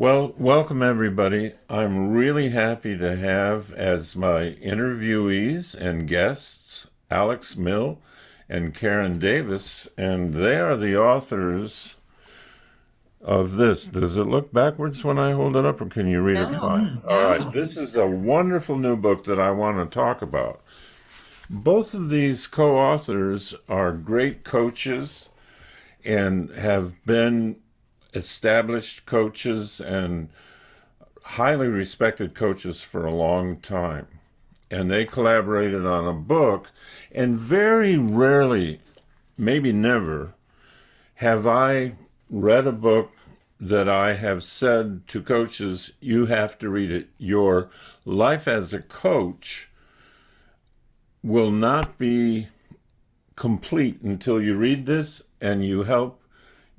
Well, welcome everybody. I'm really happy to have as my interviewees and guests Alex Mill and Karen Davis, and they are the authors of this. Does it look backwards when I hold it up, or can you read it No, fine? All right, no. this is a wonderful new book that I want to talk about. Both of these co authors are great coaches and have been established coaches and highly respected coaches for a long time. And they collaborated on a book, and very rarely, maybe never, have I read a book that I have said to coaches, you have to read it. Your life as a coach will not be complete until you read this and you help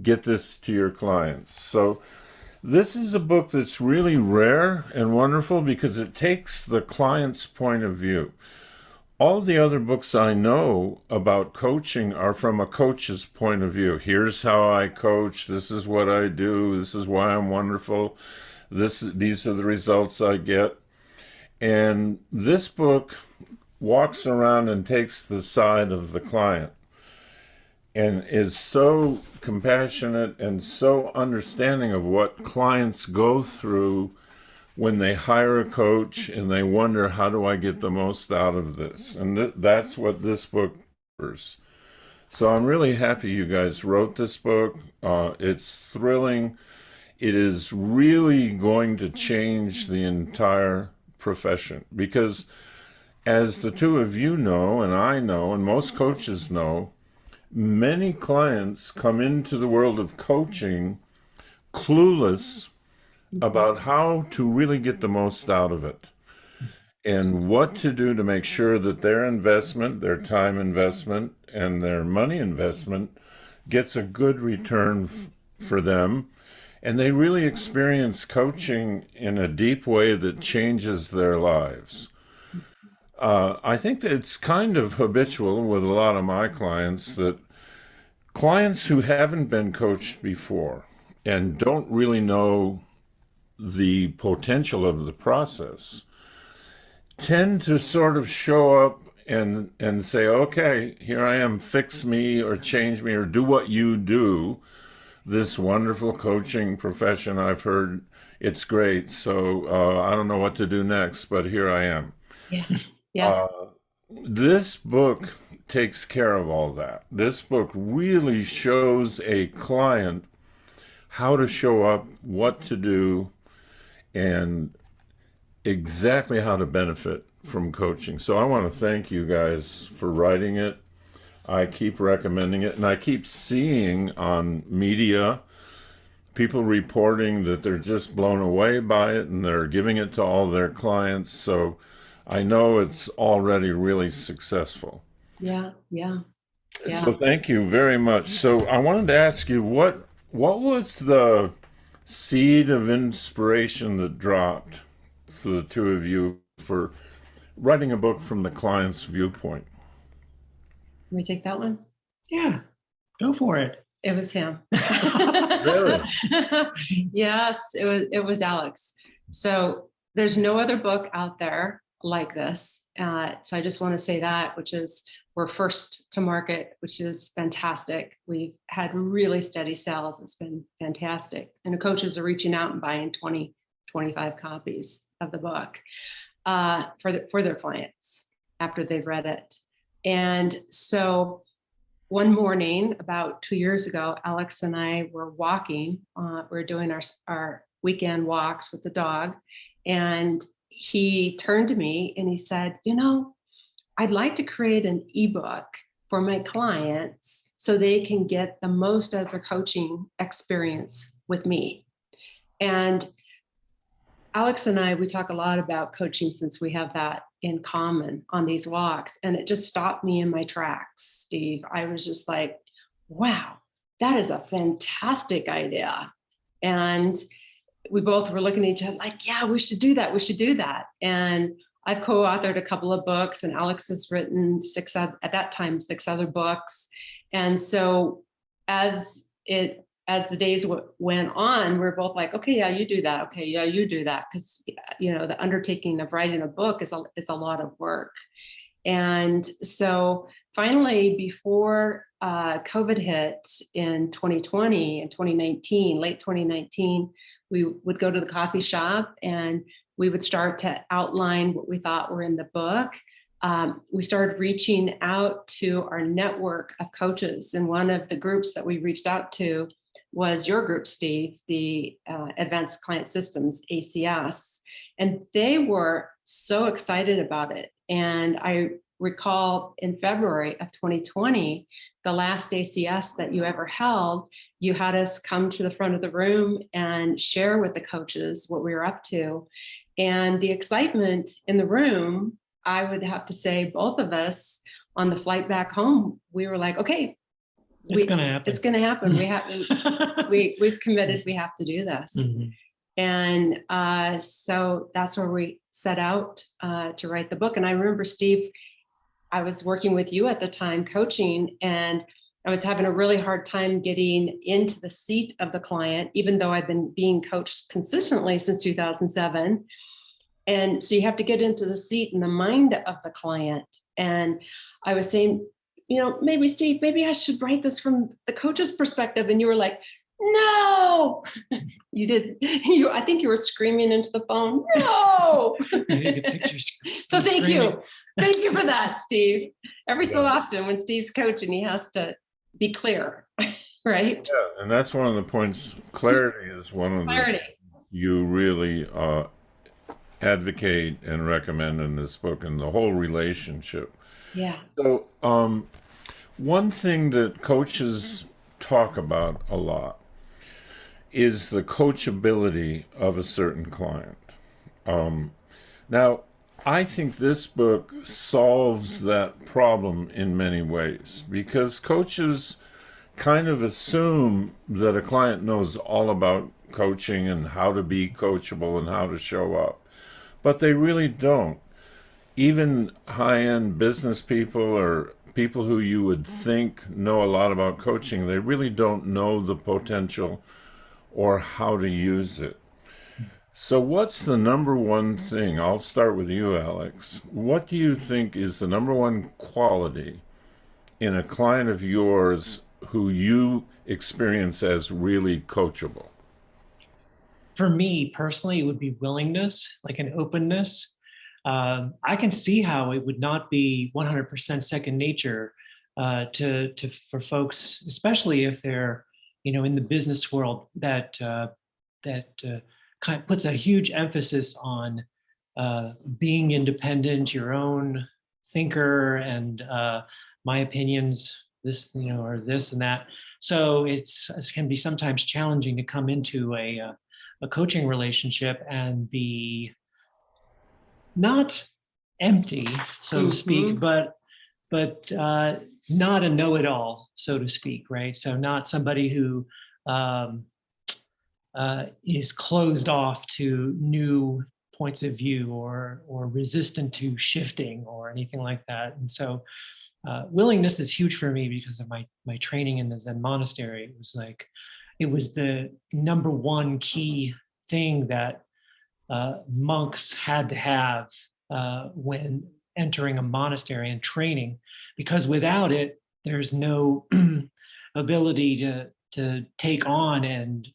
get this to your clients. So this is a book that's really rare and wonderful because it takes the client's point of view. All the other books I know about coaching are from a coach's point of view. Here's how I coach. This is what I do. This is why I'm wonderful. These are the results I get. And this book walks around and takes the side of the client and is so compassionate and so understanding of what clients go through when they hire a coach and they wonder, how do I get the most out of this? And that's what this book covers. So I'm really happy you guys wrote this book. It's thrilling. It is really going to change the entire profession because, as the two of you know, and I know, and most coaches know, many clients come into the world of coaching clueless about how to really get the most out of it and what to do to make sure that their investment, their time investment, and their money investment gets a good return for them. And they really experience coaching in a deep way that changes their lives. I think that it's kind of habitual with a lot of my clients that clients who haven't been coached before and don't really know the potential of the process tend to sort of show up and say, okay, here I am, fix me or change me or do what you do. This wonderful coaching profession, I've heard it's great. So I don't know what to do next, but here I am. Yeah. Yeah. Uh, this book takes care of all that. This book really shows a client how to show up, what to do, and exactly how to benefit from coaching. So I want to thank you guys for writing it. I keep recommending it, and I keep seeing on media people reporting that they're just blown away by it and they're giving it to all their clients. So I know it's already really successful. Yeah. Yeah. So Yeah. thank you very much. So I wanted to ask you what was the seed of inspiration that dropped for the two of you for writing a book from the client's viewpoint? Can we take that one? Yeah, go for it. It was him. Really? Yes, it was Alex. So there's no other book out there like this. So I just want to say that, which is we're first to market, which is fantastic. We've had really steady sales. It's been fantastic. And the coaches are reaching out and buying 20, 25 copies of the book for their clients after they've read it. And so one morning about 2 years ago, Alex and I were walking. We were doing our weekend walks with the dog. And he turned to me and he said, I'd like to create an ebook for my clients so they can get the most out of their coaching experience with me. And Alex and I, we talk a lot about coaching since we have that in common on these walks. And it just stopped me in my tracks, Steve. I was just like, wow, that is a fantastic idea. And we both were looking at each other like, yeah, we should do that. We should do that. And I've co-authored a couple of books, and Alex has written at that time, 6 other books. And so as as the days went on, we're both like, okay, yeah, you do that. Okay, yeah, you do that. Because, the undertaking of writing a book is a lot of work. And so finally, before COVID hit in 2020 and 2019, late 2019, we would go to the coffee shop and we would start to outline what we thought were in the book. We started reaching out to our network of coaches. And one of the groups that we reached out to was your group, Steve, the Advanced Client Systems, ACS. And they were so excited about it. And I recall in February of 2020, the last ACS that you ever held, you had us come to the front of the room and share with the coaches what we were up to. And the excitement in the room, I would have to say, both of us on the flight back home, we were like, okay, it's going to happen. It's going to happen. We've committed. We have to do this. Mm-hmm. And so that's where we set out to write the book. And I remember, Steve, I was working with you at the time, coaching, and I was having a really hard time getting into the seat of the client, even though I've been being coached consistently since 2007. And so you have to get into the seat and the mind of the client. And I was saying, maybe Steve, maybe I should write this from the coach's perspective. And you were like, no, you did. I think you were screaming into the phone. No. So thank you. Thank you for that, Steve. Every so often when Steve's coaching, he has to be clear, right? Yeah, and that's one of the points. Clarity is one of the you really advocate and recommend in this book, and the whole relationship. Yeah. So one thing that coaches talk about a lot is the coachability of a certain client. Now, I think this book solves that problem in many ways, because coaches kind of assume that a client knows all about coaching and how to be coachable and how to show up, but they really don't. Even high-end business people or people who you would think know a lot about coaching, they really don't know the potential or how to use it. So what's the number one thing? I'll start with you, Alex. What do you think is the number one quality in a client of yours who you experience as really coachable? For me personally, it would be willingness, like an openness. I can see how it would not be 100% second nature for folks, especially if they're in the business world, that kind of puts a huge emphasis on being independent, your own thinker, and my opinions, this or this and that. So it can be sometimes challenging to come into a coaching relationship and be not empty, so to speak, but not a know-it-all, so to speak, right? So not somebody who is closed off to new points of view or resistant to shifting or anything like that. And so willingness is huge for me because of my training in the Zen monastery. It was the number one key thing that monks had to have when entering a monastery and training, because without it, there's no ability to take on and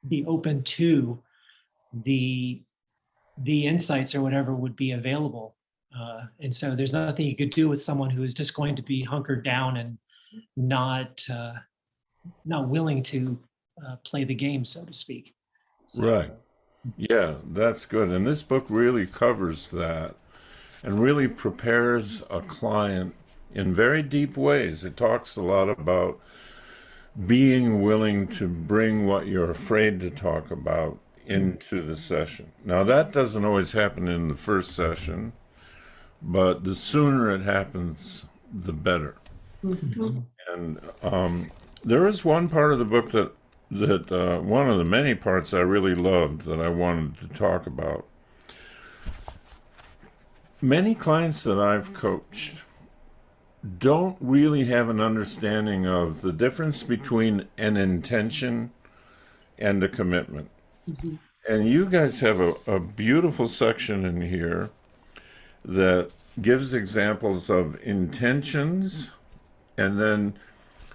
be open to the insights or whatever would be available. And so there's nothing you could do with someone who is just going to be hunkered down and not willing to play the game, so to speak. So, right. Yeah, that's good. And this book really covers that and really prepares a client in very deep ways. It talks a lot about being willing to bring what you're afraid to talk about into the session. Now, that doesn't always happen in the first session, but the sooner it happens, the better. Mm-hmm. And there is one part of the book that one of the many parts I really loved that I wanted to talk about. Many clients that I've coached don't really have an understanding of the difference between an intention and a commitment. Mhm. And you guys have a beautiful section in here that gives examples of intentions and then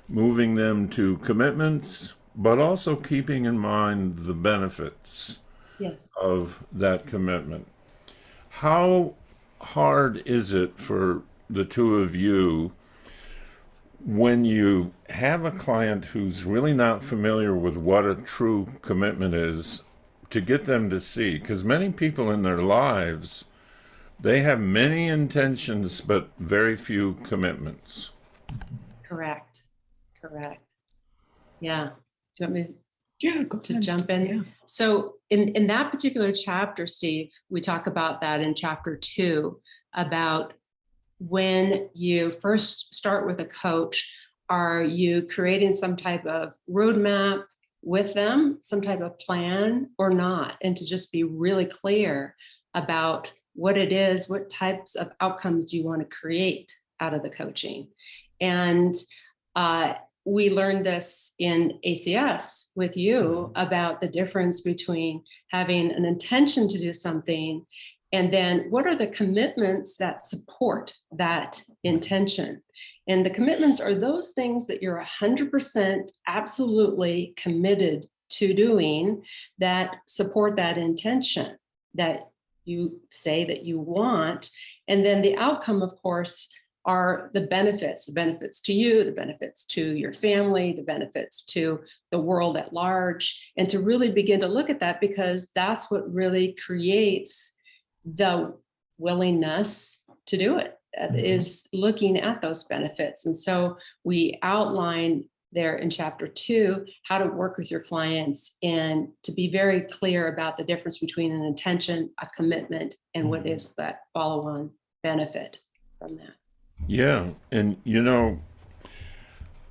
moving them to commitments, but also keeping in mind the benefits Yes. of that commitment. How hard is it for the two of you when you have a client who's really not familiar with what a true commitment is to get them to see? Because many people in their lives, they have many intentions but very few commitments. Correct. Correct. Yeah. Do you want me Yeah, go to ahead, jump Steve. in? Yeah. So in that particular chapter, Steve, we talk about that in chapter 2 about when you first start with a coach, are you creating some type of roadmap with them, some type of plan or not? And to just be really clear about what it is, what types of outcomes do you want to create out of the coaching? And uh, we learned this in ACS with you about the difference between having an intention to do something and then what are the commitments that support that intention? And the commitments are those things that you're 100% absolutely committed to doing that support that intention that you say that you want. And then the outcome, of course, are the benefits to you, the benefits to your family, the benefits to the world at large, and to really begin to look at that because that's what really creates the willingness to do it, is looking at those benefits. And so we outline there in chapter 2 how to work with your clients and to be very clear about the difference between an intention, a commitment, and what is that follow-on benefit from that. Yeah, and you know,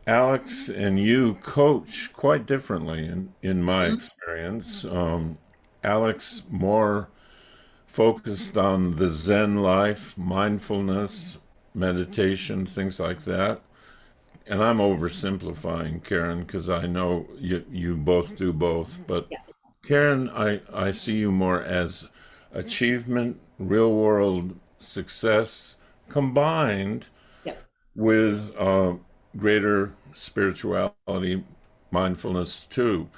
Alex and you coach quite differently in my Mhm. experience. Alex more focused on the Zen life, mindfulness, meditation, things like that. And I'm oversimplifying, Karen, because I know you both do both. But Yeah. Karen, I see you more as achievement, real world success combined Yep. with greater spirituality, mindfulness too.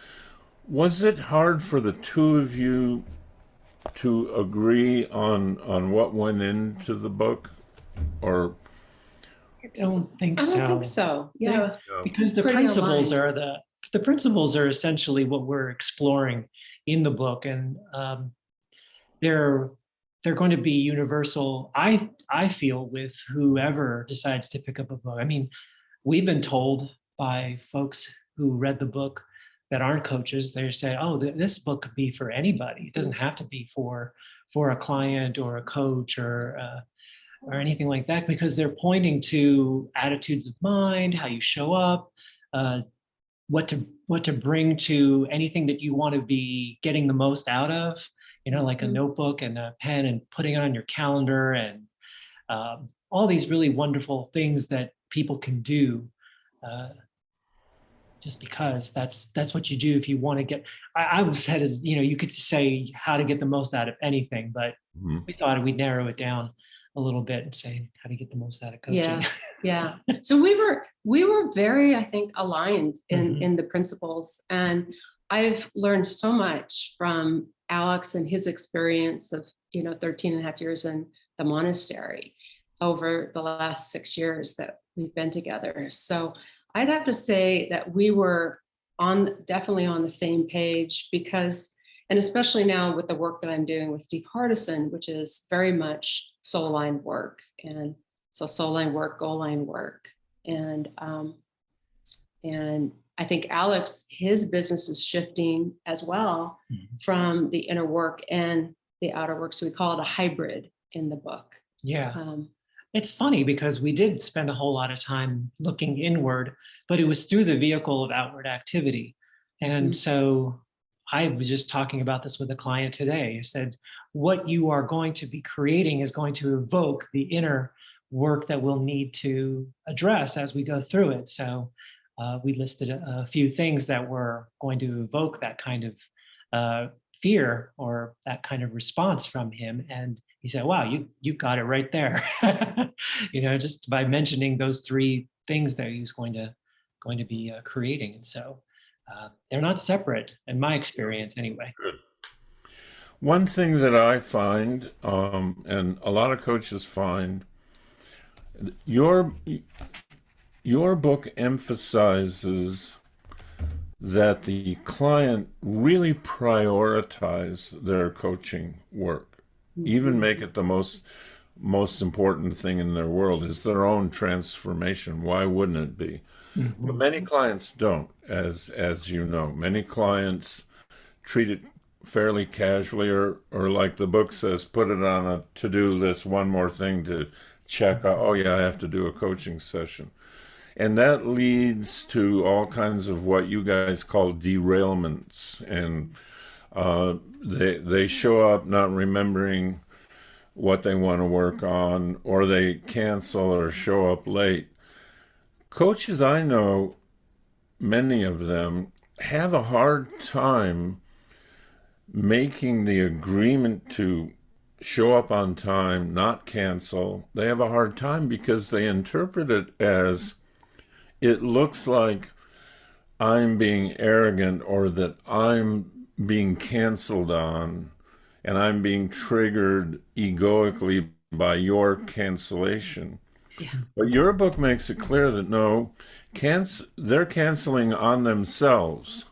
Was it hard for the two of you to agree on what went into the book, or I don't think I don't think so. so. Yeah. Because the Pretty principles aligned. are the principles are essentially what we're exploring in the book, and they're they're going to be universal. I feel with whoever decides to pick up a book. I mean, we've been told by folks who read the book that aren't coaches. They say, "Oh, this book could be for anybody. It doesn't have to be for a client or a coach or anything like that," because they're pointing to attitudes of mind, how you show up, uh, what to bring to anything that you want to be getting the most out of. You know, like a notebook and a pen and putting it on your calendar and all these really wonderful things that people can do. Uh, just because that's what you do if you want to get. I was said as you could say how to get the most out of anything, but Mhm. we thought we'd narrow it down a little bit and say how to get the most out of coaching. Yeah. Yeah. So we were very, I think, aligned in Mhm. the principles. And I've learned so much from Alex and his experience of, 13 and a half years in the monastery over the last 6 years that we've been together. So I'd have to say that we were definitely on the same page because, and especially now with the work that I'm doing with Steve Hardison, which is very much soul line work. And so soul line work, goal line work. And I think Alex, his business is shifting as well from the inner work and the outer work. So we call it a hybrid in the book. Yeah. Um, It's funny because we did spend a whole lot of time looking inward, but it was through the vehicle of outward activity. And so I was just talking about this with a client today. I said, what you are going to be creating is going to evoke the inner work that we'll need to address as we go through it. So we listed a few things that were going to evoke that kind of fear or that kind of response from him. And he said, wow, you got it right there. Just by mentioning those three things that he was going to be creating. And so they're not separate in my experience anyway. Good. One thing that I find, and a lot of coaches find, your book emphasizes that the client really prioritize their coaching work, even make it the most important thing in their world is their own transformation. Why wouldn't it be? Mm-hmm. But many clients don't, as you know. Many clients treat it fairly casually, or like the book says, put it on a to-do list, one more thing to check out. Oh yeah, I have to do a coaching session. And that leads to all kinds of what you guys call derailments. And they show up not remembering what they want to work on, or they cancel or show up late. Coaches I know, many of them, have a hard time making the agreement to show up on time, not cancel. They have a hard time because they interpret it as it looks like I'm being arrogant, or that I'm being canceled on and I'm being triggered egoically by your cancellation. Yeah. But your book makes it clear that no, they're canceling on themselves.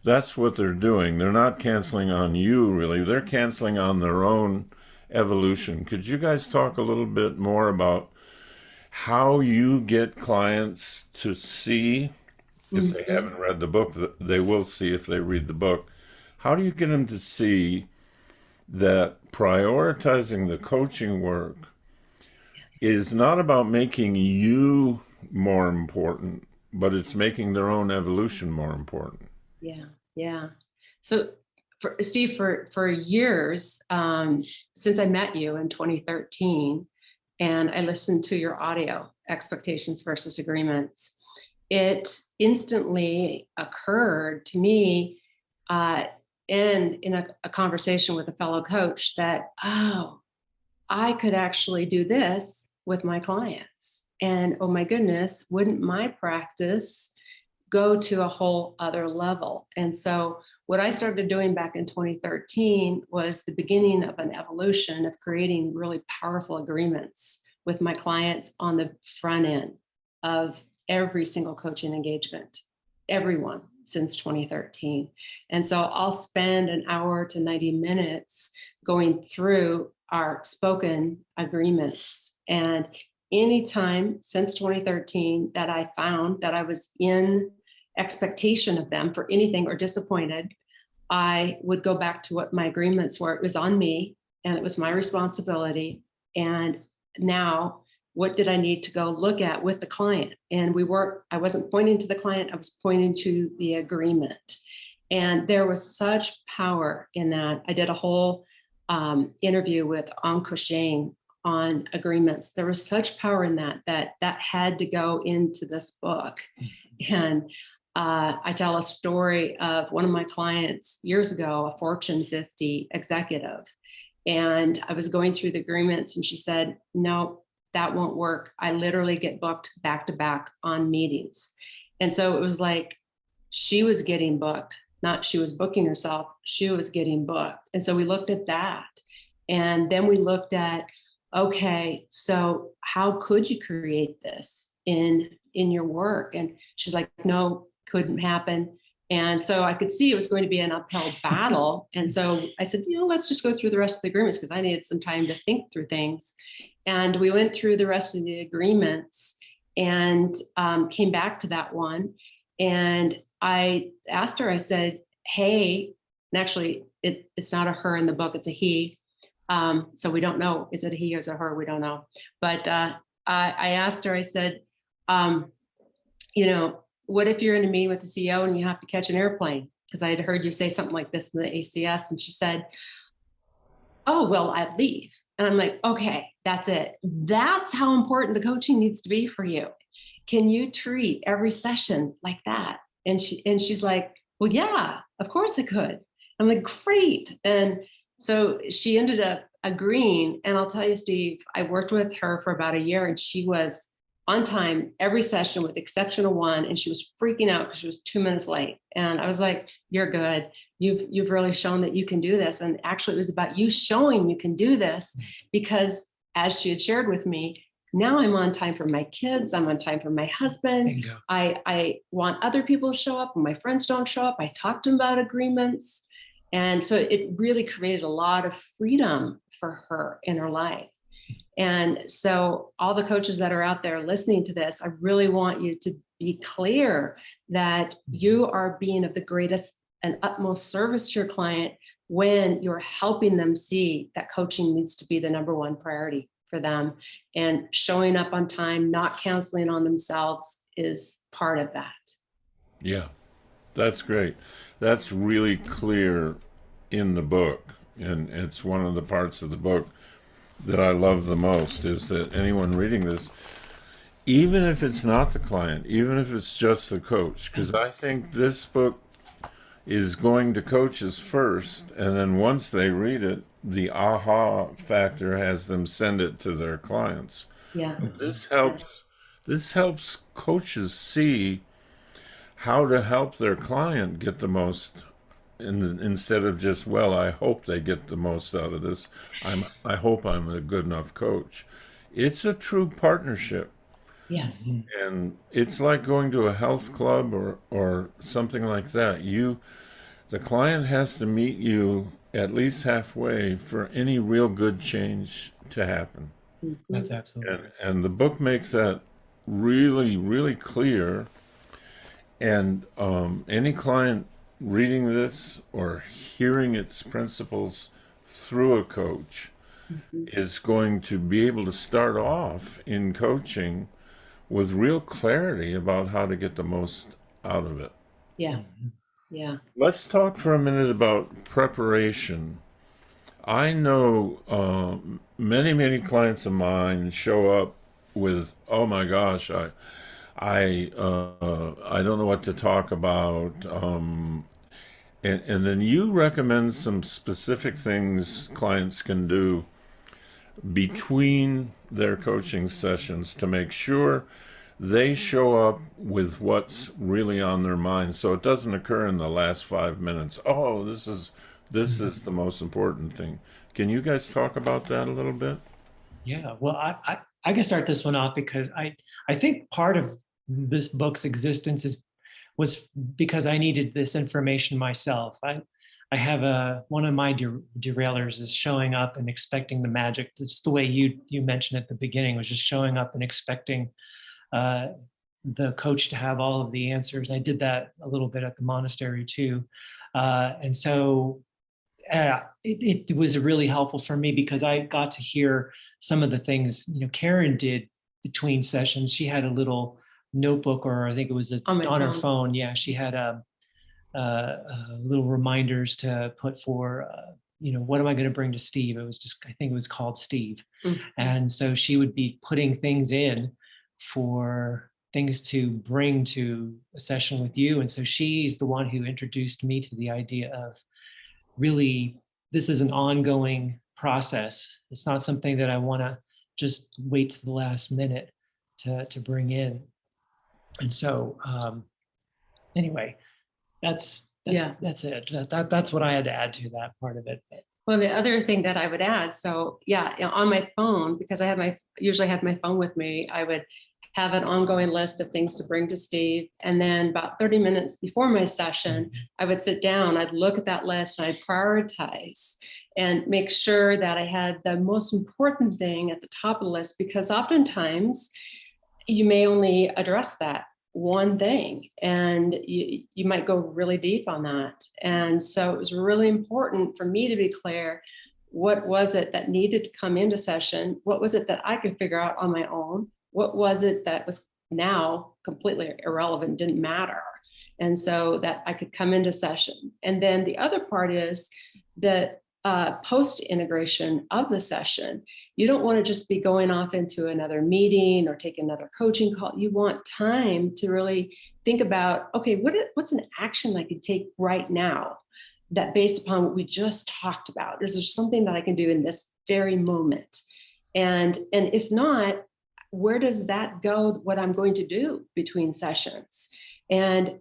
That's what they're doing. They're not canceling on you, really. They're canceling on their own evolution. Could you guys talk a little bit more about how you get clients to see, if they haven't read the book, they will see if they read the book. How do you get them to see that prioritizing the coaching work is not about making you more important, but it's making their own evolution more important? Yeah. So Steve, for years, since I met you in 2013, and I listened to your audio, Expectations versus Agreements, it instantly occurred to me in a conversation with a fellow coach that, oh, I could actually do this with my clients. And oh my goodness, wouldn't my practice go to a whole other level? And so what I started doing back in 2013 was the beginning of an evolution of creating really powerful agreements with my clients on the front end of every single coaching engagement, everyone since 2013. And so I'll spend an hour to 90 minutes going through our spoken agreements. And anytime since 2013 that I found that I was in expectation of them for anything or disappointed, I would go back to what my agreements were. It was on me and it was my responsibility. And now, what did I need to go look at with the client? And I wasn't pointing to the client, I was pointing to the agreement. And there was such power in that. I did a whole interview with Ankush Jain on agreements. There was such power in that had to go into this book. And I tell a story of one of my clients years ago, a Fortune 50 executive. And I was going through the agreements and she said, no, that won't work. I literally get booked back to back on meetings. And so it was like she was getting booked, not she was booking herself, she was getting booked. And so we looked at that. And then we looked at, okay, so how could you create this in your work? And she's like, no, couldn't happen. And so I could see it was going to be an uphill battle. And so I said, let's just go through the rest of the agreements because I needed some time to think through things. And we went through the rest of the agreements and came back to that one. And I asked her, I said, hey, and actually it's not a her in the book, it's a he. So we don't know, is it a he or is it a her? We don't know. But I asked her, I said, what if you're in a meeting with the CEO and you have to catch an airplane? Because I had heard you say something like this in the ACS. And she said, oh, well, I'd leave. And I'm like, okay, That's it. That's how important the coaching needs to be for you. Can you treat every session like that? And she's like, well, yeah, of course I could. I'm like, great. And so she ended up agreeing. And I'll tell you, Steve, I worked with her for about a year, and she was on time every session with the exception of one. And she was freaking out because she was 2 minutes late. And I was like, you're good. You've really shown that you can do this. And actually, it was about you showing you can do this, because as she had shared with me, now I'm on time for my kids. I'm on time for my husband. I want other people to show up. When my friends don't show up, I talk to them about agreements. And so it really created a lot of freedom for her in her life. And so all the coaches that are out there listening to this, I really want you to be clear that you are being of the greatest and utmost service to your client when you're helping them see that coaching needs to be the number one priority for them, and showing up on time, not canceling on themselves is part of that. Yeah, that's great. That's really clear in the book. And it's one of the parts of the book that I love the most, is that anyone reading this, even if it's not the client, even if it's just the coach, because I think this book is going to coaches first, and then once they read it, the aha factor has them send it to their clients. Yeah. This helps coaches see how to help their client get the most, instead of just, well, I hope they get the most out of this. I hope I'm a good enough coach. It's a true partnership. Yes. And it's like going to a health club or something like that. The client has to meet you at least halfway for any real good change to happen. That's absolutely. And the book makes that really, really clear. And any client reading this or hearing its principles through a coach is going to be able to start off in coaching with real clarity about how to get the most out of it. Yeah. Yeah. Let's talk for a minute about preparation. I know many, many clients of mine show up with, oh my gosh, I don't know what to talk about. And then you recommend some specific things clients can do between their coaching sessions to make sure they show up with what's really on their mind, so it doesn't occur in the last 5 minutes. Oh, this is the most important thing. Can you guys talk about that a little bit? Yeah, well, I can start this one off because I think part of this book's existence was because I needed this information myself. I have one of my derailers is showing up and expecting the magic. It's the way you mentioned at the beginning, was just showing up and expecting the coach to have all of the answers. I did that a little bit at the monastery too. And so it was really helpful for me because I got to hear some of the things, Karen did between sessions. She had a little notebook, or I think it was on her phone. Yeah, she had little reminders to put for, what am I going to bring to Steve? It was I think it was called Steve. Mm-hmm. And so she would be putting things in for things to bring to a session with you. And so she's the one who introduced me to the idea of, really, this is an ongoing process. It's not something that I want to just wait to the last minute to bring in. And so anyway, that's it. That's what I had to add to that part of it. Well, the other thing that I would add, so yeah, on my phone, because I usually had my phone with me, I would have an ongoing list of things to bring to Steve. And then about 30 minutes before my session, I would sit down, I'd look at that list and I'd prioritize and make sure that I had the most important thing at the top of the list, because oftentimes you may only address that one thing and you might go really deep on that. And so it was really important for me to be clear, what was it that needed to come into session? What was it that I could figure out on my own? What was it that was now completely irrelevant, didn't matter? And so that I could come into session. And then the other part is that post integration of the session. You don't want to just be going off into another meeting or take another coaching call. You want time to really think about, okay, what's an action I could take right now that based upon what we just talked about? Is there something that I can do in this very moment? And if not, where does that go? What I'm going to do between sessions? And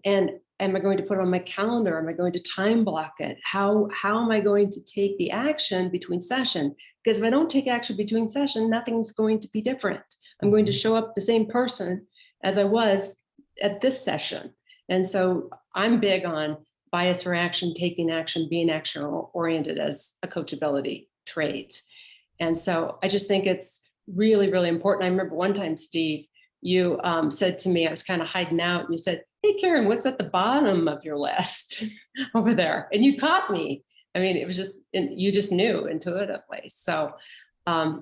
am I going to put it on my calendar? Am I going to time block it? How am I going to take the action between session? Because if I don't take action between session, nothing's going to be different. I'm going to show up the same person as I was at this session. And so I'm big on bias for action, taking action, being action oriented as a coachability trait. And so I just think it's really, really important. I remember one time, Steve, you said to me, I was kind of hiding out, and you said, "Hey, Karen, what's at the bottom of your list over there?" And you caught me. I mean, it was just, you just knew intuitively. So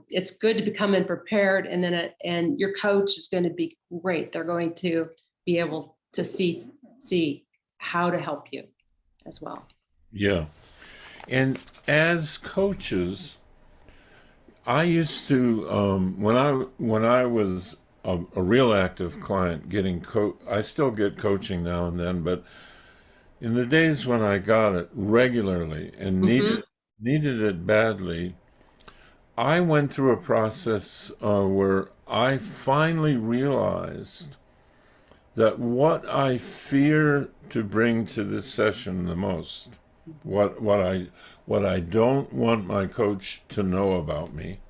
it's good to be coming prepared, and then and your coach is going to be great. They're going to be able to see how to help you as well. Yeah. And as coaches, I used to when I was a real active client getting I still get coaching now and then, but in the days when I got it regularly and needed it badly, I went through a process where I finally realized that what I fear to bring to this session the most, what I don't want my coach to know about me,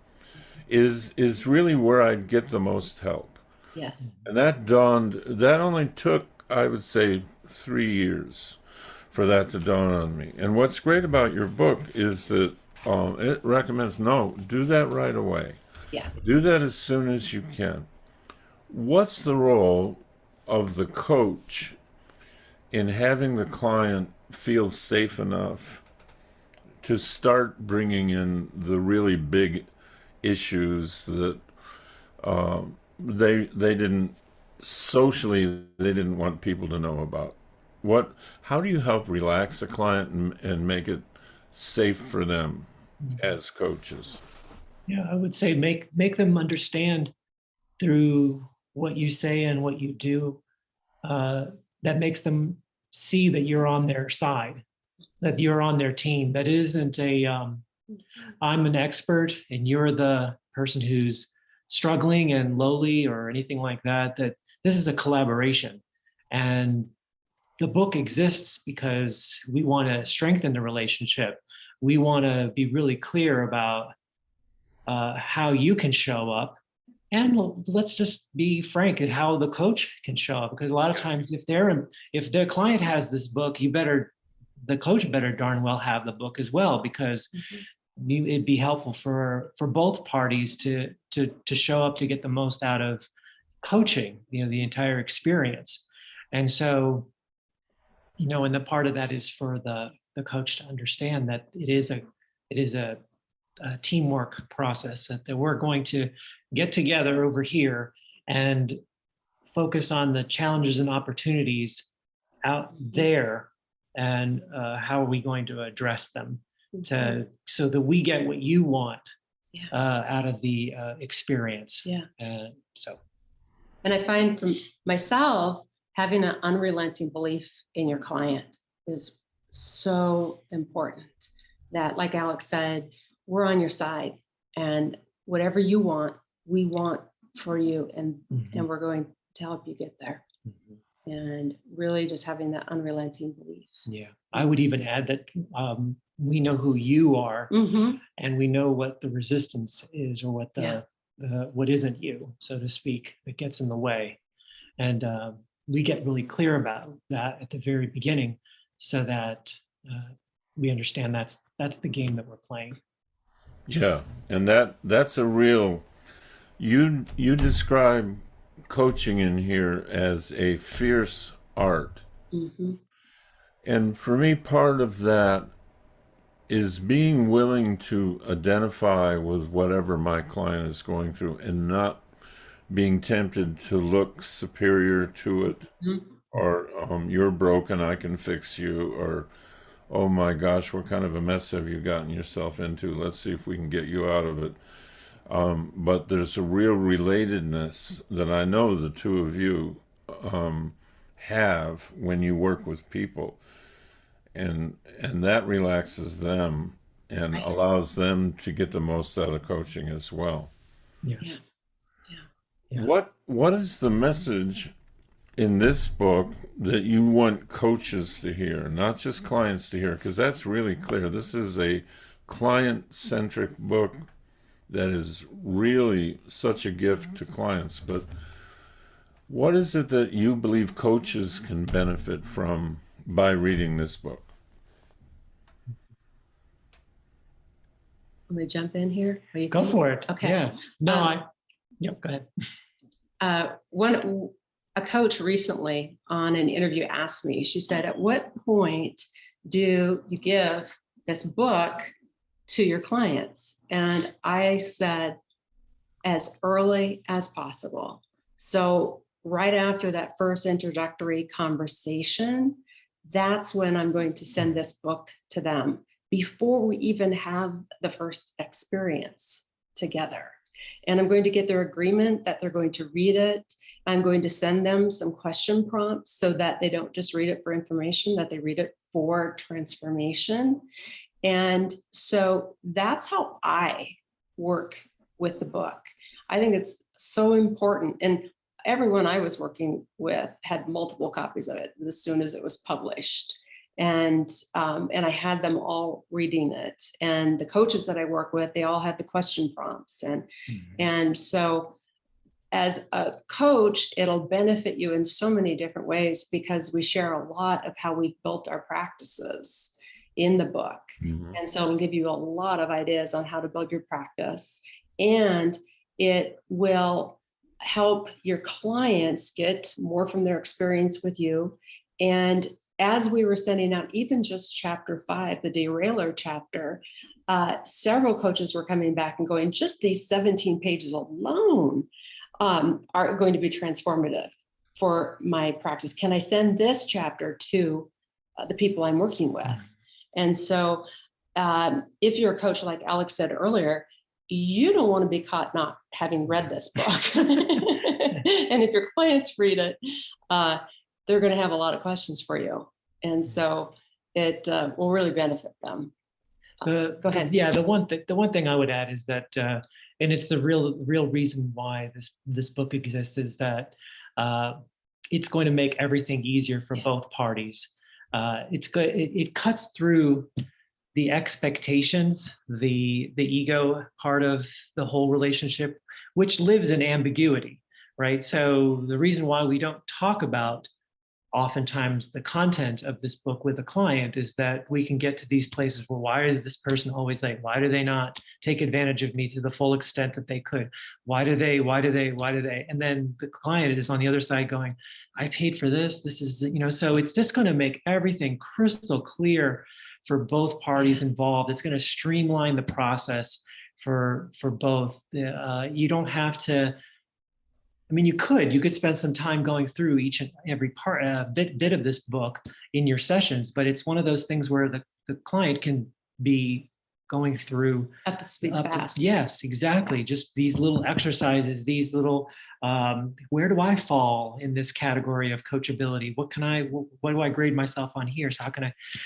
is really where I'd get the most help. Yes. And that only took, I would say, 3 years for that to dawn on me. And what's great about your book is that it recommends, no, do that right away. Yeah. Do that as soon as you can. What's the role of the coach in having the client feel safe enough to start bringing in the really big issues that they didn't they didn't want people to know about? How do you help relax a client and make it safe for them as coaches? Yeah, I would say make them understand through what you say and what you do, that makes them see that you're on their side, that you're on their team. That isn't I'm an expert and you're the person who's struggling and lowly or anything like that. That this is a collaboration. And the book exists because we want to strengthen the relationship. We want to be really clear about how you can show up. And let's just be frank at how the coach can show up, because a lot of times if their client has this book, the coach better darn well have the book as well, because it'd be helpful for both parties to show up to get the most out of coaching, the entire experience. And so, and the part of that is for the coach to understand that it is a teamwork process, that we're going to get together over here and focus on the challenges and opportunities out there, and how are we going to address them so that we get what you want out of the experience. And I find from myself, having an unrelenting belief in your client is so important. That, like Alex said, we're on your side, and whatever you want, we want for you, and we're going to help you get there. And really just having that unrelenting belief. Yeah, I would even add that we know who you are, and we know what the resistance is, or what what isn't you, so to speak, that gets in the way. And we get really clear about that at the very beginning, so that we understand that's the game that we're playing. Yeah, and that's a real. You describe coaching in here as a fierce art, and for me, part of that is being willing to identify with whatever my client is going through, and not being tempted to look superior to it, or you're broken, I can fix you, or oh my gosh, what kind of a mess have you gotten yourself into? Let's see if we can get you out of it. But there's a real relatedness that I know the two of you have when you work with people, and that relaxes them and Right. allows them to get the most out of coaching as well. Yeah. Yes. Yeah. Yeah. What is the message in this book that you want coaches to hear, not just clients to hear? Because that's really clear. This is a client-centric book that is really such a gift to clients. But what is it that you believe coaches can benefit from by reading this book? Let me jump in here. What do you Go think? for it. Okay. Yeah. No, Um, yep, go ahead. A coach recently on an interview asked me, she said, at what point do you give this book to your clients? And I said, as early as possible. So right after that first introductory conversation, that's when I'm going to send this book to them before we even have the first experience together. And I'm going to get their agreement that they're going to read it. I'm going to send them some question prompts so that they don't just read it for information, that they read it for transformation. And so that's how I work with the book. I think it's so important. And everyone I was working with had multiple copies of it as soon as it was published. And I had them all reading it. And the coaches that I work with, they all had the question prompts. And so as a coach, it'll benefit you in so many different ways because we share a lot of how we've built our practices in the book. Mm-hmm. And so it'll give you a lot of ideas on how to build your practice. And it will help your clients get more from their experience with you. And as we were sending out, even just chapter 5, the derailer chapter, several coaches were coming back and going, just these 17 pages alone are going to be transformative for my practice. Can I send this chapter to the people I'm working with? And so if you're a coach, like Alex said earlier, you don't want to be caught not having read this book. And if your clients read it, they're going to have a lot of questions for you. And so it will really benefit them. Go ahead. The one thing I would add is that, and it's the real reason why this book exists, is that it's going to make everything easier for both parties. It cuts through the expectations, the ego part of the whole relationship, which lives in ambiguity, right? So the reason why we don't talk about oftentimes the content of this book with a client is that we can get to these places where, why is this person always late? Why do they not take advantage of me to the full extent that they could? Why do they? And then the client is on the other side going, I paid for this. This is, so it's just going to make everything crystal clear for both parties involved. It's going to streamline the process for both. You don't have to, you could spend some time going through each and every part, bit of this book in your sessions, but it's one of those things where the client can be going through up to speed fast. Yes, exactly. Just these little exercises, these little, where do I fall in this category of coachability? What do I grade myself on here?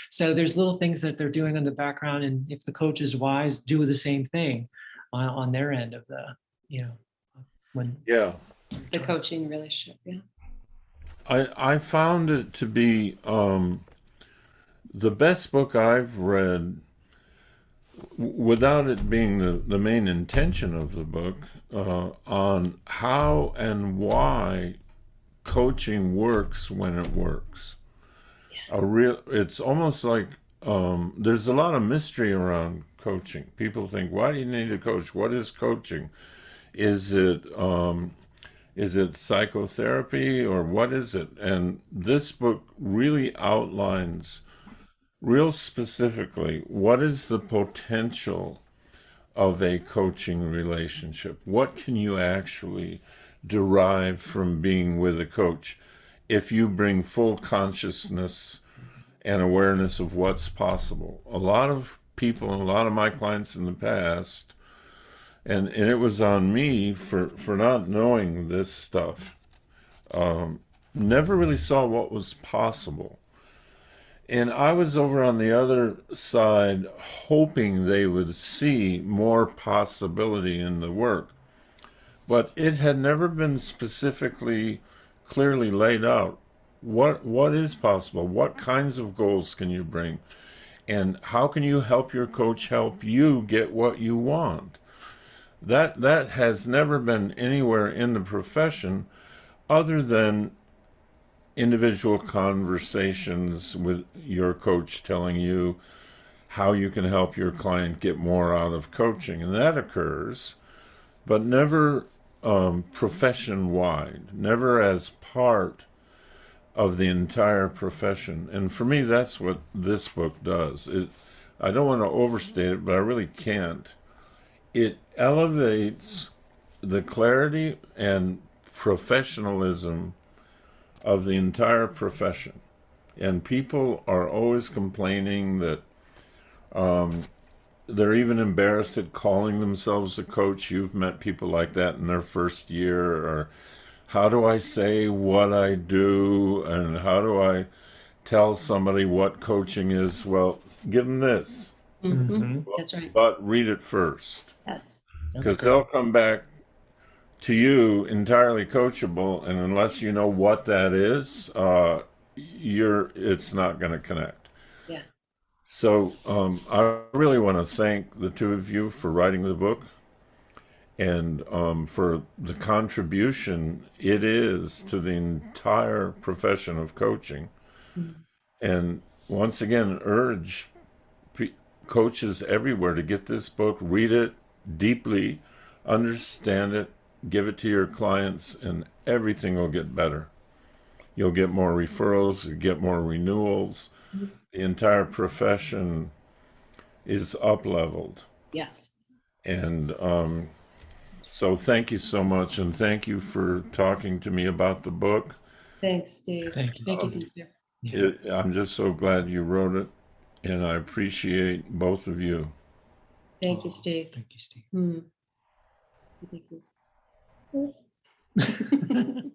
So there's little things that they're doing in the background. And if the coach is wise, do the same thing on their end of the, the coaching relationship. Yeah. I found it to be the best book I've read, without it being the main intention of the book, on how and why coaching works when it works. It's almost like there's a lot of mystery around coaching. People think, why do you need a coach? What is coaching? Is it psychotherapy, or what is it? And this book really outlines real specifically what is the potential of a coaching relationship. What can you actually derive from being with a coach if you bring full consciousness and awareness of what's possible. A lot of people and a lot of my clients in the past, and it was on me for not knowing this stuff, never really saw what was possible. And I was over on the other side hoping they would see more possibility in the work. But it had never been specifically, clearly laid out. What is possible? What kinds of goals can you bring? And how can you help your coach help you get what you want? That has never been anywhere in the profession other than individual conversations with your coach telling you how you can help your client get more out of coaching. And that occurs, but never profession-wide, never as part of the entire profession. And for me, that's what this book does. I don't want to overstate it, but I really can't. It elevates the clarity and professionalism of the entire profession. And people are always complaining that they're even embarrassed at calling themselves a coach. You've met people like that in their first year. Or how do I say what I do, and how do I tell somebody what coaching is? Well, give them this. That's right. But read it first. Yes. Because they'll come back to you entirely coachable, and unless you know what that is, it's not going to connect. Yeah. So I really want to thank the two of you for writing the book, and for the contribution it is to the entire profession of coaching. And once again, urge coaches everywhere to get this book, read it deeply, understand it, give it to your clients, and everything will get better. You'll get more referrals, you'll get more renewals. The entire profession is up-leveled. Yes. And so thank you so much, and thank you for talking to me about the book. Thanks, Steve. Thank you. Thank you. I'm just so glad you wrote it, and I appreciate both of you. Thank you, Steve. Thank you, Steve. Thank you.